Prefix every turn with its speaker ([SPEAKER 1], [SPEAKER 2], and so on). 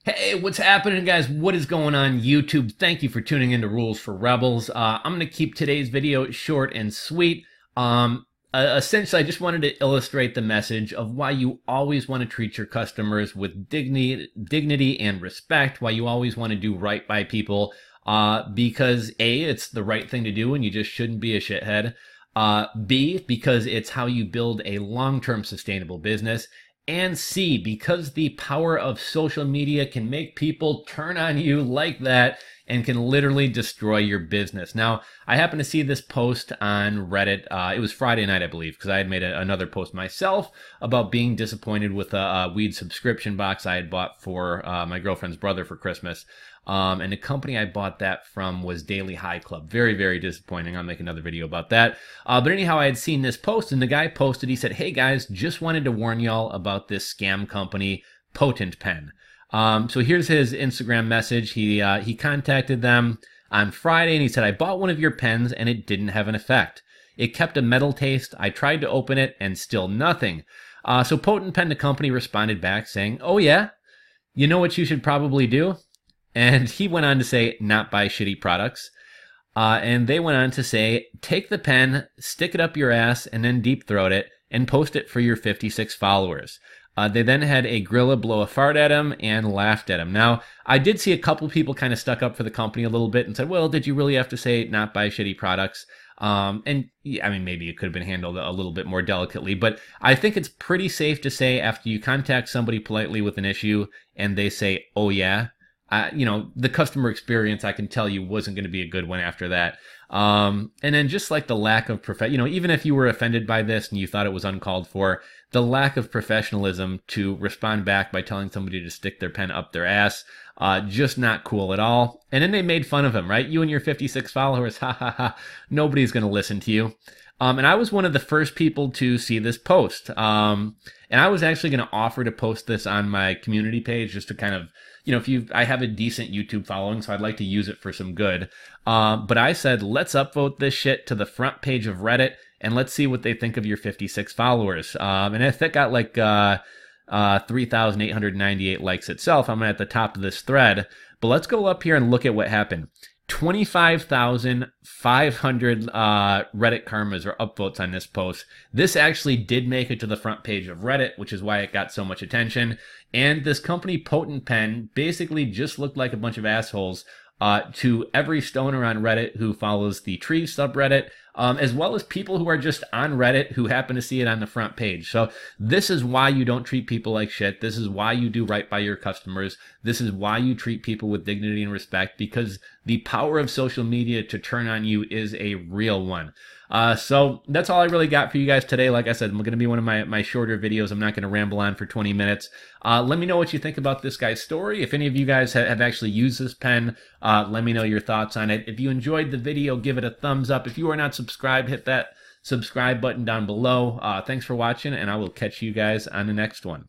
[SPEAKER 1] Hey, what's happening, guys? What is going on, YouTube? Thank you for tuning into Rules for Rebels. I'm going to keep today's video short and sweet. Essentially, I just wanted to illustrate the message of why you always want to treat your customers with dignity and respect, why you always want to do right by people, because A, it's the right thing to do and you just shouldn't be a shithead. B, because it's how you build a long-term sustainable business. And C, because the power of social media can make people turn on you like that and can literally destroy your business. Now, I happened to see this post on Reddit. It was Friday night, I believe, because I had made another post myself about being disappointed with a weed subscription box I had bought for my girlfriend's brother for Christmas. And the company I bought that from was Daily High Club. Very, very disappointing. I'll make another video about that. But anyhow, I had seen this post, and the guy posted, he said, "Hey guys, just wanted to warn y'all about this scam company, Potent Pen." So here's his Instagram message. He contacted them on Friday, and he said, "I bought one of your pens, and it didn't have an effect. It kept a metal taste. I tried to open it, and still nothing." So Potent Pen, the company, responded back saying, "Oh yeah? You know what you should probably do?" And he went on to say, "Not buy shitty products." And they went on to say, "Take the pen, stick it up your ass, and then deep throat it, and post it for your 56 followers." They then had a gorilla blow a fart at him and laughed at him. Now, I did see a couple people kind of stuck up for the company a little bit and said, well, did you really have to say not buy shitty products? And I mean, maybe it could have been handled a little bit more delicately, but I think it's pretty safe to say after you contact somebody politely with an issue and they say, "Oh yeah," the customer experience, I can tell you, wasn't going to be a good one after that. And then just like the lack of even if you were offended by this and you thought it was uncalled for, the lack of professionalism to respond back by telling somebody to stick their pen up their ass, just not cool at all. And then they made fun of him, right? You and your 56 followers, ha ha ha, nobody's going to listen to you. And I was one of the first people to see this post. And I was actually going to offer to post this on my community page just to kind of, I have a decent YouTube following, so I'd like to use it for some good. But I said, let's upvote this shit to the front page of Reddit and let's see what they think of your 56 followers. And if that got like 3,898 likes itself, I'm at the top of this thread. But let's go up here and look at what happened. 25,500 Reddit karmas or upvotes on this post. This actually did make it to the front page of Reddit, which is why it got so much attention. And this company, Potent Pen, basically just looked like a bunch of assholes to every stoner on Reddit who follows the Trees subreddit, as well as people who are just on Reddit who happen to see it on the front page. So this is why you don't treat people like shit. This is why you do right by your customers. This is why you treat people with dignity and respect, because the power of social media to turn on you is a real one. So that's all I really got for you guys today. Like I said, I'm going to be one of my shorter videos. I'm not going to ramble on for 20 minutes. Let me know what you think about this guy's story. If any of you guys have actually used this pen, let me know your thoughts on it. If you enjoyed the video, give it a thumbs up. If you are not subscribed, hit that subscribe button down below. Thanks for watching, and I will catch you guys on the next one.